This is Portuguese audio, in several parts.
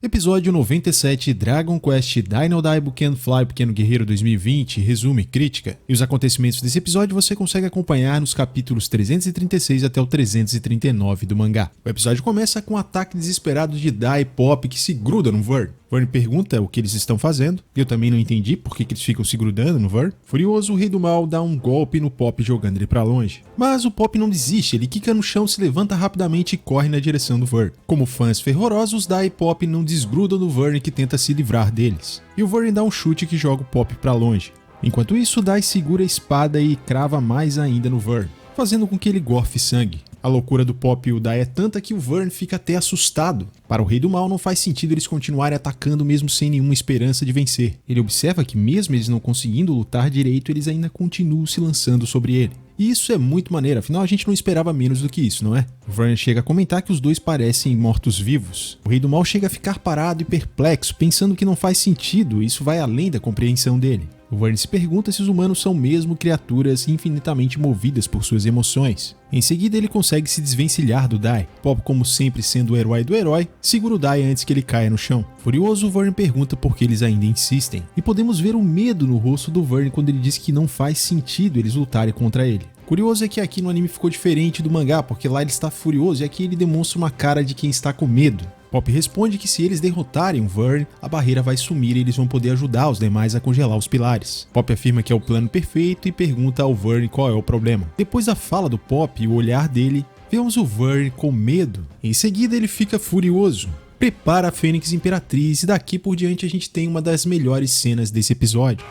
Episódio 97, Dragon Quest Dino Daibu Can Fly Pequeno Guerreiro 2020, resumo e crítica. E os acontecimentos desse episódio você consegue acompanhar nos capítulos 336 até o 339 do mangá. O episódio começa com um ataque desesperado de Dai e Pop que se gruda no Vern. Vern pergunta o que eles estão fazendo, e eu também não entendi por que eles ficam se grudando no Vern. Furioso, o Rei do Mal dá um golpe no Pop jogando ele pra longe. Mas o Pop não desiste, ele quica no chão, se levanta rapidamente e corre na direção do Vern. Como fãs fervorosos, Dai e Pop não desgrudam do Vern que tenta se livrar deles. E o Vern dá um chute que joga o Pop pra longe. Enquanto isso, Dai segura a espada e crava mais ainda no Vern, fazendo com que ele gorfe sangue. A loucura do Pop e o Dai é tanta que o Vern fica até assustado. Para o Rei do Mal não faz sentido eles continuarem atacando mesmo sem nenhuma esperança de vencer. Ele observa que mesmo eles não conseguindo lutar direito, eles ainda continuam se lançando sobre ele. E isso é muito maneiro, afinal a gente não esperava menos do que isso, não é? O Vern chega a comentar que os dois parecem mortos-vivos. O Rei do Mal chega a ficar parado e perplexo, pensando que não faz sentido, e isso vai além da compreensão dele. O Vern se pergunta se os humanos são mesmo criaturas infinitamente movidas por suas emoções. Em seguida ele consegue se desvencilhar do Dai. Pop, como sempre sendo o herói do herói, segura o Dai antes que ele caia no chão. Furioso, o Vern pergunta por que eles ainda insistem. E podemos ver o medo no rosto do Vern quando ele diz que não faz sentido eles lutarem contra ele. Curioso é que aqui no anime ficou diferente do mangá, porque lá ele está furioso e aqui ele demonstra uma cara de quem está com medo. Pop responde que se eles derrotarem o Vern, a barreira vai sumir e eles vão poder ajudar os demais a congelar os pilares. Pop afirma que é o plano perfeito e pergunta ao Vern qual é o problema. Depois da fala do Pop e o olhar dele, vemos o Vern com medo. Em seguida ele fica furioso. Prepara a Fênix Imperatriz e daqui por diante a gente tem uma das melhores cenas desse episódio.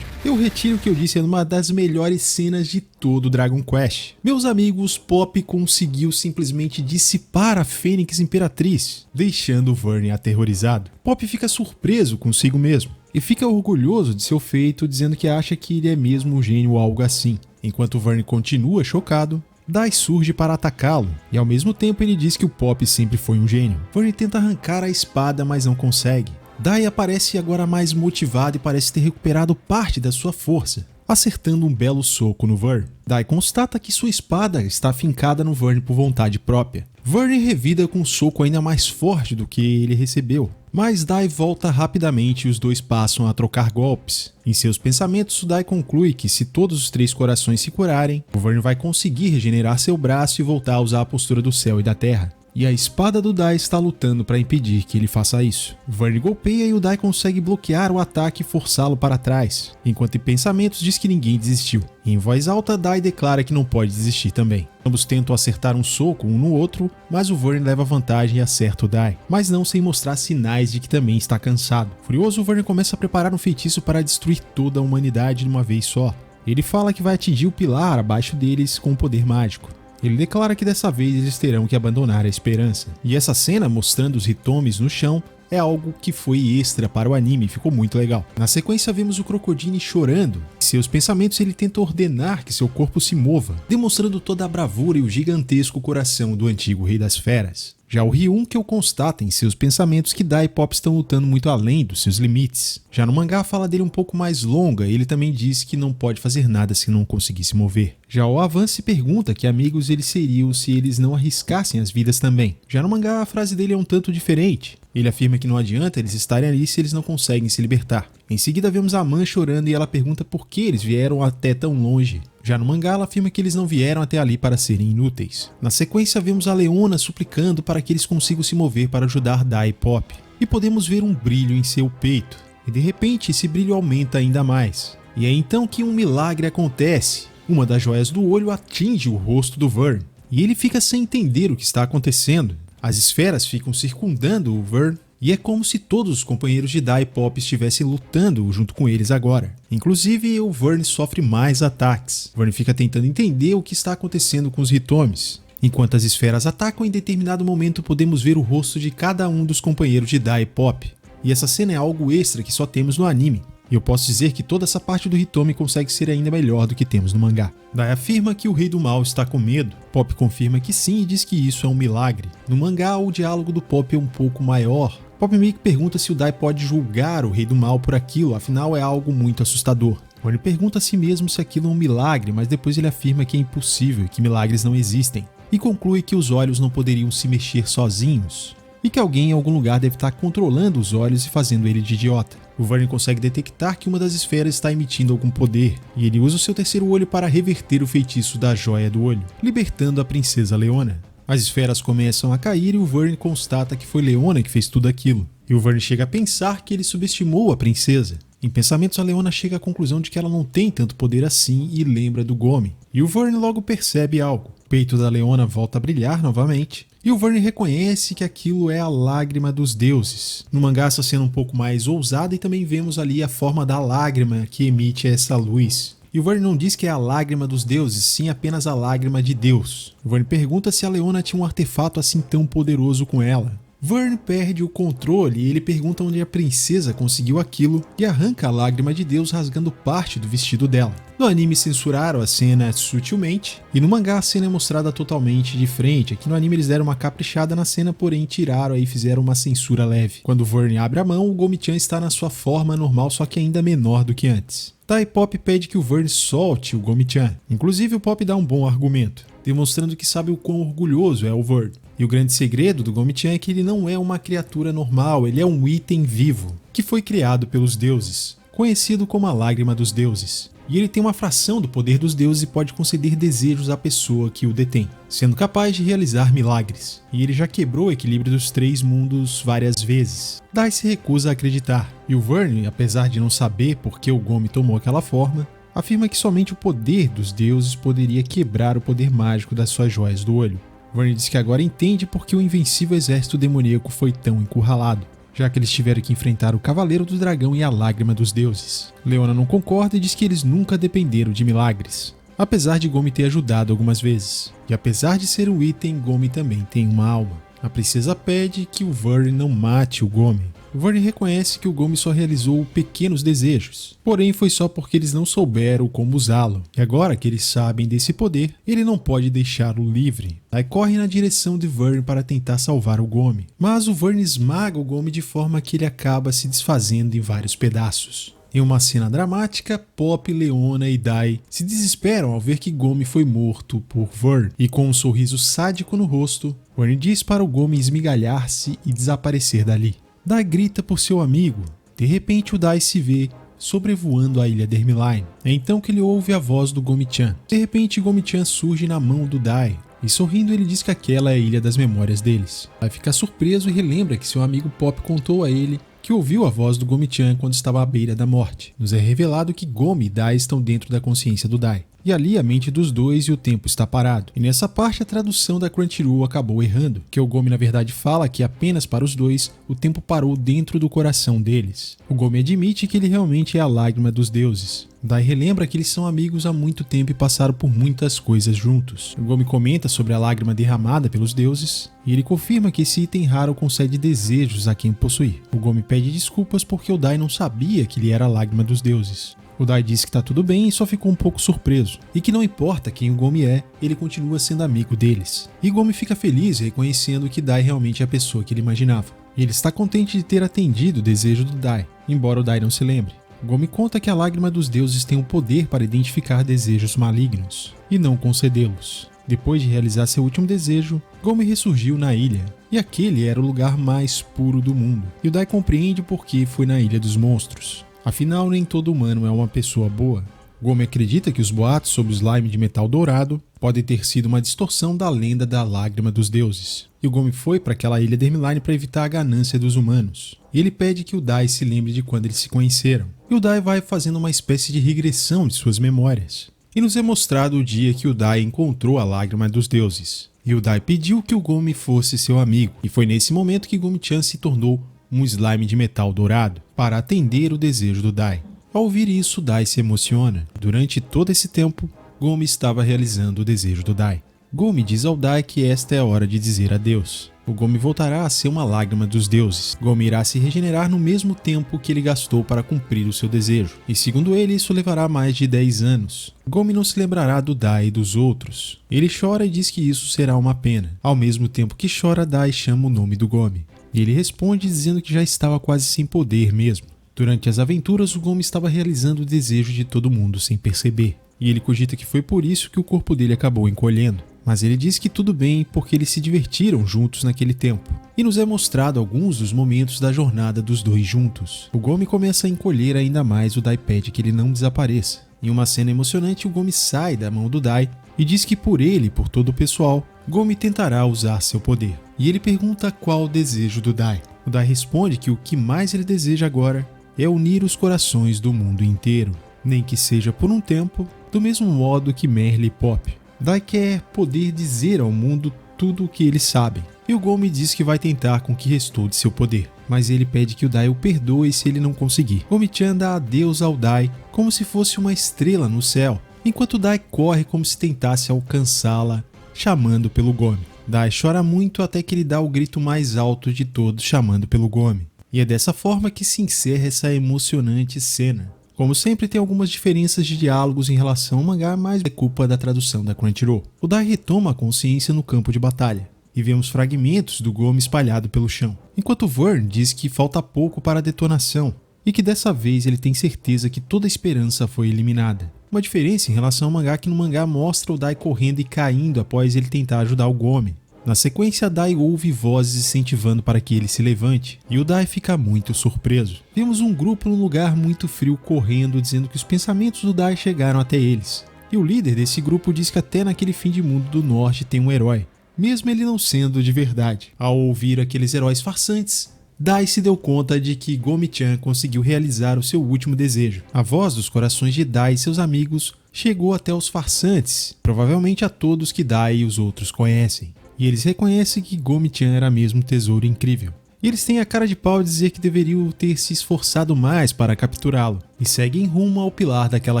Eu retiro o que eu disse, é uma das melhores cenas de todo Dragon Quest. Meus amigos, Pop conseguiu simplesmente dissipar a Fênix Imperatriz, deixando o Vern aterrorizado. Pop fica surpreso consigo mesmo e fica orgulhoso de seu feito, dizendo que acha que ele é mesmo um gênio ou algo assim. Enquanto o Vern continua chocado, Dai surge para atacá-lo, e ao mesmo tempo ele diz que o Pop sempre foi um gênio. Vern tenta arrancar a espada, mas não consegue. Dai aparece agora mais motivado e parece ter recuperado parte da sua força, acertando um belo soco no Vern. Dai constata que sua espada está fincada no Vern por vontade própria. Vern revida com um soco ainda mais forte do que ele recebeu, mas Dai volta rapidamente e os dois passam a trocar golpes. Em seus pensamentos, Dai conclui que se todos os três corações se curarem, o Vern vai conseguir regenerar seu braço e voltar a usar a postura do céu e da terra. E a espada do Dai está lutando para impedir que ele faça isso. Vern golpeia e o Dai consegue bloquear o ataque e forçá-lo para trás, enquanto em pensamentos diz que ninguém desistiu. Em voz alta, Dai declara que não pode desistir também. Ambos tentam acertar um soco um no outro, mas o Vern leva vantagem e acerta o Dai, mas não sem mostrar sinais de que também está cansado. Furioso, o Vern começa a preparar um feitiço para destruir toda a humanidade de uma vez só. Ele fala que vai atingir o pilar abaixo deles com um poder mágico. Ele declara que dessa vez eles terão que abandonar a esperança. E essa cena mostrando os Hitomis no chão é algo que foi extra para o anime, ficou muito legal. Na sequência vemos o Crocodile chorando. Em seus pensamentos ele tenta ordenar que seu corpo se mova, demonstrando toda a bravura e o gigantesco coração do antigo Rei das Feras. Já o Ryunkel constata em seus pensamentos que Dai e Pop estão lutando muito além dos seus limites. Já no mangá a fala dele é um pouco mais longa e ele também diz que não pode fazer nada se não conseguir se mover. Já o Avan se pergunta que amigos eles seriam se eles não arriscassem as vidas também. Já no mangá a frase dele é um tanto diferente. Ele afirma que não adianta eles estarem ali se eles não conseguem se libertar. Em seguida vemos a Man chorando e ela pergunta por que eles vieram até tão longe. Já no mangá ela afirma que eles não vieram até ali para serem inúteis. Na sequência vemos a Leona suplicando para que eles consigam se mover para ajudar Dai e Pop. E podemos ver um brilho em seu peito. E de repente esse brilho aumenta ainda mais. E é então que um milagre acontece. Uma das joias do olho atinge o rosto do Vern. E ele fica sem entender o que está acontecendo. As esferas ficam circundando o Vern. E é como se todos os companheiros de Dai e Pop estivessem lutando junto com eles agora. Inclusive, o Vern sofre mais ataques. Vern fica tentando entender o que está acontecendo com os Hitomis. Enquanto as esferas atacam, em determinado momento podemos ver o rosto de cada um dos companheiros de Dai e Pop. E essa cena é algo extra que só temos no anime. E eu posso dizer que toda essa parte do Hitomi consegue ser ainda melhor do que temos no mangá. Dai afirma que o Rei do Mal está com medo. Pop confirma que sim e diz que isso é um milagre. No mangá, o diálogo do Pop é um pouco maior. Pop meio que pergunta se o Dai pode julgar o Rei do Mal por aquilo, afinal é algo muito assustador. Vernon pergunta a si mesmo se aquilo é um milagre, mas depois ele afirma que é impossível e que milagres não existem, e conclui que os olhos não poderiam se mexer sozinhos, e que alguém em algum lugar deve estar controlando os olhos e fazendo ele de idiota. O Vernon consegue detectar que uma das esferas está emitindo algum poder, e ele usa o seu terceiro olho para reverter o feitiço da joia do olho, libertando a princesa Leona. As esferas começam a cair e o Vernon constata que foi Leona que fez tudo aquilo. E o Vernon chega a pensar que ele subestimou a princesa. Em pensamentos, a Leona chega à conclusão de que ela não tem tanto poder assim e lembra do Gomi. E o Vernon logo percebe algo. O peito da Leona volta a brilhar novamente. E o Vernon reconhece que aquilo é a lágrima dos deuses. No mangá, essa cena um pouco mais ousada, e também vemos ali a forma da lágrima que emite essa luz. E o Vernon não diz que é a lágrima dos deuses, sim apenas a lágrima de Deus. O Vernon pergunta se a Leona tinha um artefato assim tão poderoso com ela. Vernon perde o controle e ele pergunta onde a princesa conseguiu aquilo e arranca a lágrima de Deus rasgando parte do vestido dela. No anime censuraram a cena sutilmente e no mangá a cena é mostrada totalmente de frente. Aqui no anime eles deram uma caprichada na cena, porém tiraram e fizeram uma censura leve. Quando Vernon abre a mão, o Gomi-chan está na sua forma normal, só que ainda menor do que antes. Tai Pop pede que o Vernon solte o Gomi-chan. Inclusive o Pop dá um bom argumento, demonstrando que sabe o quão orgulhoso é o Vernon. E o grande segredo do Gomi-chan é que ele não é uma criatura normal, ele é um item vivo, que foi criado pelos deuses, conhecido como a lágrima dos deuses. E ele tem uma fração do poder dos deuses e pode conceder desejos à pessoa que o detém, sendo capaz de realizar milagres. E ele já quebrou o equilíbrio dos 3 mundos várias vezes. Dai se recusa a acreditar, e o Vernon, apesar de não saber por que o Gomi tomou aquela forma, afirma que somente o poder dos deuses poderia quebrar o poder mágico das suas joias do olho. Vernon diz que agora entende por que o invencível exército demoníaco foi tão encurralado, já que eles tiveram que enfrentar o Cavaleiro do Dragão e a Lágrima dos Deuses. Leona não concorda e diz que eles nunca dependeram de milagres, apesar de Gomi ter ajudado algumas vezes. E apesar de ser um item, Gomi também tem uma alma. A princesa pede que o Vernon não mate o Gomi. O Vernon reconhece que o Gomi só realizou pequenos desejos, porém foi só porque eles não souberam como usá-lo. E agora que eles sabem desse poder, ele não pode deixá-lo livre. Aí corre na direção de Vernon para tentar salvar o Gomi, mas o Vernon esmaga o Gomi de forma que ele acaba se desfazendo em vários pedaços. Em uma cena dramática, Pop, Leona e Dai se desesperam ao ver que Gomi foi morto por Vernon, e com um sorriso sádico no rosto, Vernon diz para o Gomi esmigalhar-se e desaparecer dali. Dai grita por seu amigo. De repente o Dai se vê sobrevoando a ilha Dermeline. É então que ele ouve a voz do Gomi-chan. De repente Gomi-chan surge na mão do Dai, e sorrindo ele diz que aquela é a ilha das memórias deles. Dai fica surpreso e relembra que seu amigo Pop contou a ele que ouviu a voz do Gomi-chan quando estava à beira da morte. Nos é revelado que Gomi e Dai estão dentro da consciência do Dai. E ali a mente dos dois e o tempo está parado. E nessa parte a tradução da Crunchyroll acabou errando, que o Gomi na verdade fala que apenas para os dois o tempo parou dentro do coração deles. O Gomi admite que ele realmente é a lágrima dos deuses. Dai relembra que eles são amigos há muito tempo e passaram por muitas coisas juntos. O Gomi comenta sobre a lágrima derramada pelos deuses, e ele confirma que esse item raro concede desejos a quem possuir. O Gomi pede desculpas porque o Dai não sabia que ele era a lágrima dos deuses. O Dai diz que tá tudo bem e só ficou um pouco surpreso, e que não importa quem o Gomi é, ele continua sendo amigo deles. E Gomi fica feliz reconhecendo que Dai realmente é a pessoa que ele imaginava. E ele está contente de ter atendido o desejo do Dai, embora o Dai não se lembre. Gomi conta que a lágrima dos deuses tem o poder para identificar desejos malignos, e não concedê-los. Depois de realizar seu último desejo, Gomi ressurgiu na ilha, e aquele era o lugar mais puro do mundo. E o Dai compreende por que foi na Ilha dos Monstros. Afinal, nem todo humano é uma pessoa boa. Gomi acredita que os boatos sobre o slime de metal dourado podem ter sido uma distorção da lenda da lágrima dos deuses. E o Gomi foi para aquela ilha Dermeline para evitar a ganância dos humanos. E ele pede que o Dai se lembre de quando eles se conheceram. E o Dai vai fazendo uma espécie de regressão de suas memórias. E nos é mostrado o dia que o Dai encontrou a lágrima dos deuses. E o Dai pediu que o Gomi fosse seu amigo. E foi nesse momento que Gomi-chan se tornou um slime de metal dourado, para atender o desejo do Dai. Ao ouvir isso, Dai se emociona. Durante todo esse tempo, Gomi estava realizando o desejo do Dai. Gomi diz ao Dai que esta é a hora de dizer adeus. O Gomi voltará a ser uma lágrima dos deuses. Gomi irá se regenerar no mesmo tempo que ele gastou para cumprir o seu desejo. E segundo ele, isso levará mais de 10 anos. Gomi não se lembrará do Dai e dos outros. Ele chora e diz que isso será uma pena. Ao mesmo tempo que chora, Dai chama o nome do Gomi. E ele responde dizendo que já estava quase sem poder mesmo. Durante as aventuras, o Gomi estava realizando o desejo de todo mundo sem perceber, e ele cogita que foi por isso que o corpo dele acabou encolhendo. Mas ele diz que tudo bem porque eles se divertiram juntos naquele tempo. E nos é mostrado alguns dos momentos da jornada dos dois juntos. O Gomi começa a encolher ainda mais o Dai pede que ele não desapareça. Em uma cena emocionante, o Gomi sai da mão do Dai e diz que por ele e por todo o pessoal, Gomi tentará usar seu poder. E ele pergunta qual o desejo do Dai. O Dai responde que o que mais ele deseja agora é unir os corações do mundo inteiro, nem que seja por um tempo, do mesmo modo que Merle e Pop. Dai quer poder dizer ao mundo tudo o que eles sabem, e o Gomi diz que vai tentar com o que restou de seu poder, mas ele pede que o Dai o perdoe se ele não conseguir. Gomi-chan dá adeus ao Dai como se fosse uma estrela no céu, enquanto Dai corre como se tentasse alcançá-la, chamando pelo Gomi. Dai chora muito até que ele dá o grito mais alto de todos chamando pelo Gomi. E é dessa forma que se encerra essa emocionante cena. Como sempre, tem algumas diferenças de diálogos em relação ao mangá, mas é culpa da tradução da Crunchyroll. O Dai retoma a consciência no campo de batalha, e vemos fragmentos do Gomi espalhado pelo chão, enquanto Vern diz que falta pouco para a detonação, e que dessa vez ele tem certeza que toda a esperança foi eliminada. Uma diferença em relação ao mangá é que no mangá mostra o Dai correndo e caindo após ele tentar ajudar o Gomi. Na sequência, Dai ouve vozes incentivando para que ele se levante, e o Dai fica muito surpreso. Vemos um grupo num lugar muito frio correndo, dizendo que os pensamentos do Dai chegaram até eles. E o líder desse grupo diz que até naquele fim de mundo do norte tem um herói, mesmo ele não sendo de verdade. Ao ouvir aqueles heróis farsantes, Dai se deu conta de que Gomi-chan conseguiu realizar o seu último desejo. A voz dos corações de Dai e seus amigos chegou até os farsantes, provavelmente a todos que Dai e os outros conhecem. E eles reconhecem que Gomi-chan era mesmo um tesouro incrível. E eles têm a cara de pau de dizer que deveriam ter se esforçado mais para capturá-lo, e seguem rumo ao pilar daquela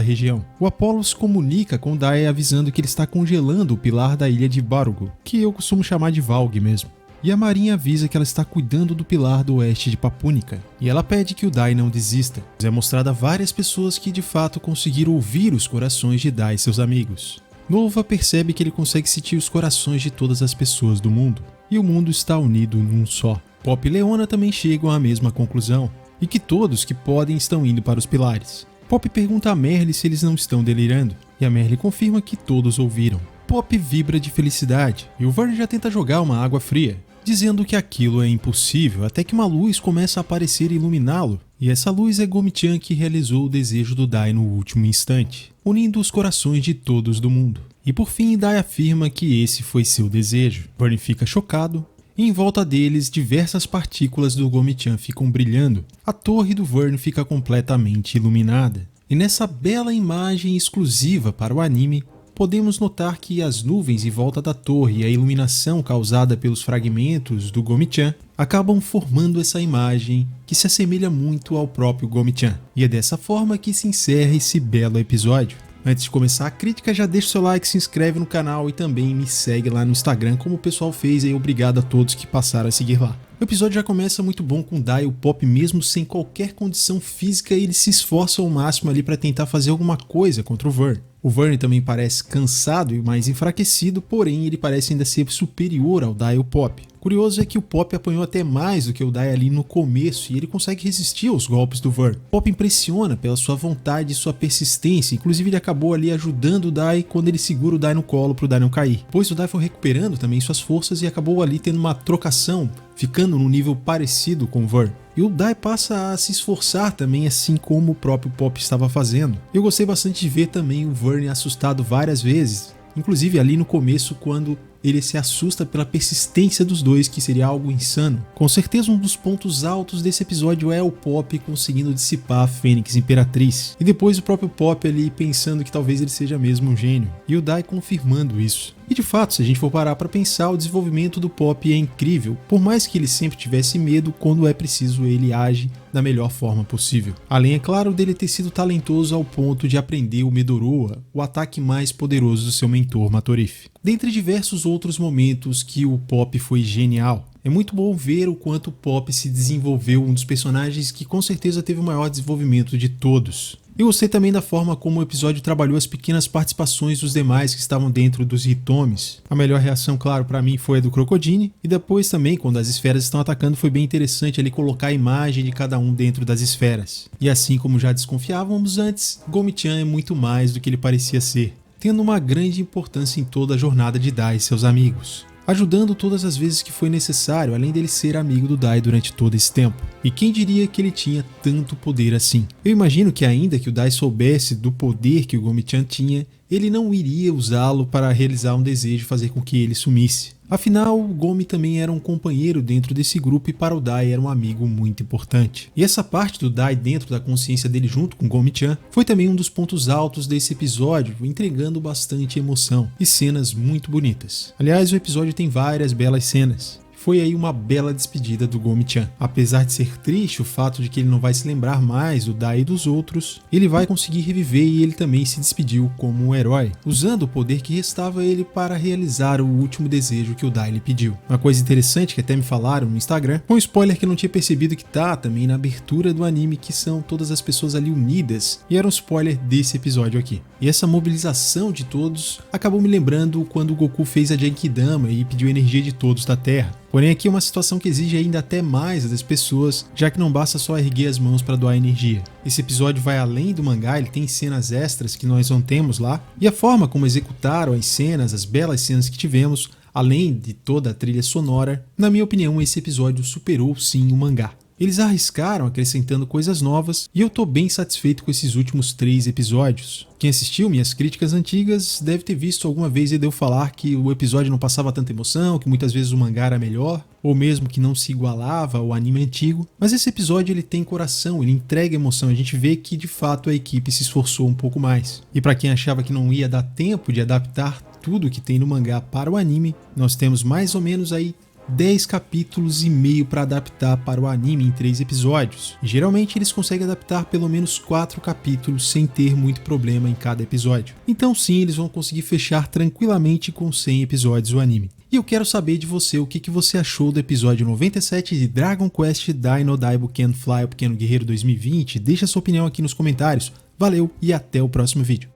região. O Apollo se comunica com Dai avisando que ele está congelando o pilar da ilha de Barugo, que eu costumo chamar de Valg mesmo. E a Marinha avisa que ela está cuidando do pilar do oeste de Papúnica, e ela pede que o Dai não desista. É mostrada várias pessoas que de fato conseguiram ouvir os corações de Dai e seus amigos. Nova percebe que ele consegue sentir os corações de todas as pessoas do mundo, e o mundo está unido num só. Pop e Leona também chegam à mesma conclusão, e que todos que podem estão indo para os pilares. Pop pergunta a Merle se eles não estão delirando, e a Merle confirma que todos ouviram. Pop vibra de felicidade, e o Vern já tenta jogar uma água fria, dizendo que aquilo é impossível, até que uma luz começa a aparecer e iluminá-lo, e essa luz é Gomi-chan que realizou o desejo do Dai no último instante, unindo os corações de todos do mundo. E por fim, Dai afirma que esse foi seu desejo. Vern fica chocado, e em volta deles diversas partículas do Gomi-chan ficam brilhando. A torre do Vern fica completamente iluminada. E nessa bela imagem exclusiva para o anime, podemos notar que as nuvens em volta da torre e a iluminação causada pelos fragmentos do Gomi-chan acabam formando essa imagem que se assemelha muito ao próprio Gomi-chan. E é dessa forma que se encerra esse belo episódio. Antes de começar a crítica, já deixa o seu like, se inscreve no canal e também me segue lá no Instagram, como o pessoal fez, e obrigado a todos que passaram a seguir lá. O episódio já começa muito bom com o Dai e o Pop, mesmo sem qualquer condição física, eles se esforçam ao máximo ali para tentar fazer alguma coisa contra o Vern. O Vern também parece cansado e mais enfraquecido, porém ele parece ainda ser superior ao Dai e o Pop. Curioso é que o Pop apanhou até mais do que o Dai ali no começo e ele consegue resistir aos golpes do Vern. O Pop impressiona pela sua vontade e sua persistência, inclusive ele acabou ali ajudando o Dai quando ele segura o Dai no colo para o Dai não cair. Pois o Dai foi recuperando também suas forças e acabou ali tendo uma trocação, ficando num nível parecido com o Vern. E o Dai passa a se esforçar também, assim como o próprio Pop estava fazendo. Eu gostei bastante de ver também o Vern assustado várias vezes, inclusive ali no começo quando ele se assusta pela persistência dos dois, que seria algo insano. Com certeza um dos pontos altos desse episódio é o Pop conseguindo dissipar a Fênix Imperatriz, e depois o próprio Pop ali pensando que talvez ele seja mesmo um gênio, e o Dai confirmando isso. E de fato, se a gente for parar para pensar, o desenvolvimento do Pop é incrível, por mais que ele sempre tivesse medo, quando é preciso ele age da melhor forma possível. Além, é claro, dele ter sido talentoso ao ponto de aprender o Medoroa, o ataque mais poderoso do seu mentor Matorif. Dentre diversos outros momentos que o Pop foi genial. É muito bom ver o quanto o Pop se desenvolveu, um dos personagens que com certeza teve o maior desenvolvimento de todos. Eu gostei também da forma como o episódio trabalhou as pequenas participações dos demais que estavam dentro dos Hitomis. A melhor reação, claro, pra mim foi a do Crocodile, e depois também, quando as esferas estão atacando, foi bem interessante ali colocar a imagem de cada um dentro das esferas. E assim como já desconfiávamos antes, Gomi-chan é muito mais do que ele parecia ser, tendo uma grande importância em toda a jornada de Dai e seus amigos, ajudando todas as vezes que foi necessário, além dele ser amigo do Dai durante todo esse tempo. E quem diria que ele tinha tanto poder assim? Eu imagino que ainda que o Dai soubesse do poder que o Gomi-chan tinha, ele não iria usá-lo para realizar um desejo e fazer com que ele sumisse. Afinal, o Gomi também era um companheiro dentro desse grupo e para o Dai era um amigo muito importante. E essa parte do Dai dentro da consciência dele junto com Gomi-chan foi também um dos pontos altos desse episódio, entregando bastante emoção e cenas muito bonitas. Aliás, o episódio tem várias belas cenas. Foi aí uma bela despedida do Gomi-chan. Apesar de ser triste o fato de que ele não vai se lembrar mais do Dai e dos outros, ele vai conseguir reviver e ele também se despediu como um herói, usando o poder que restava a ele para realizar o último desejo que o Dai lhe pediu. Uma coisa interessante que até me falaram no Instagram, um spoiler que eu não tinha percebido que tá também na abertura do anime, que são todas as pessoas ali unidas, e era um spoiler desse episódio aqui. E essa mobilização de todos acabou me lembrando quando o Goku fez a Genkidama e pediu a energia de todos da Terra. Porém aqui é uma situação que exige ainda até mais das pessoas, já que não basta só erguer as mãos para doar energia. Esse episódio vai além do mangá, ele tem cenas extras que nós não temos lá, e a forma como executaram as cenas, as belas cenas que tivemos, além de toda a trilha sonora, na minha opinião esse episódio superou sim o mangá. Eles arriscaram acrescentando coisas novas e eu tô bem satisfeito com esses últimos 3 episódios. Quem assistiu minhas críticas antigas deve ter visto alguma vez eu falar que o episódio não passava tanta emoção, que muitas vezes o mangá era melhor, ou mesmo que não se igualava ao anime antigo. Mas esse episódio ele tem coração, ele entrega emoção, a gente vê que de fato a equipe se esforçou um pouco mais. E para quem achava que não ia dar tempo de adaptar tudo que tem no mangá para o anime, nós temos mais ou menos aí 10 capítulos e meio para adaptar para o anime em 3 episódios. E geralmente eles conseguem adaptar pelo menos 4 capítulos sem ter muito problema em cada episódio. Então sim, eles vão conseguir fechar tranquilamente com 100 episódios o anime. E eu quero saber de você o que você achou do episódio 97 de Dragon Quest Dai no Daibuken Fly, o Pequeno Guerreiro 2020. Deixa sua opinião aqui nos comentários. Valeu e até o próximo vídeo.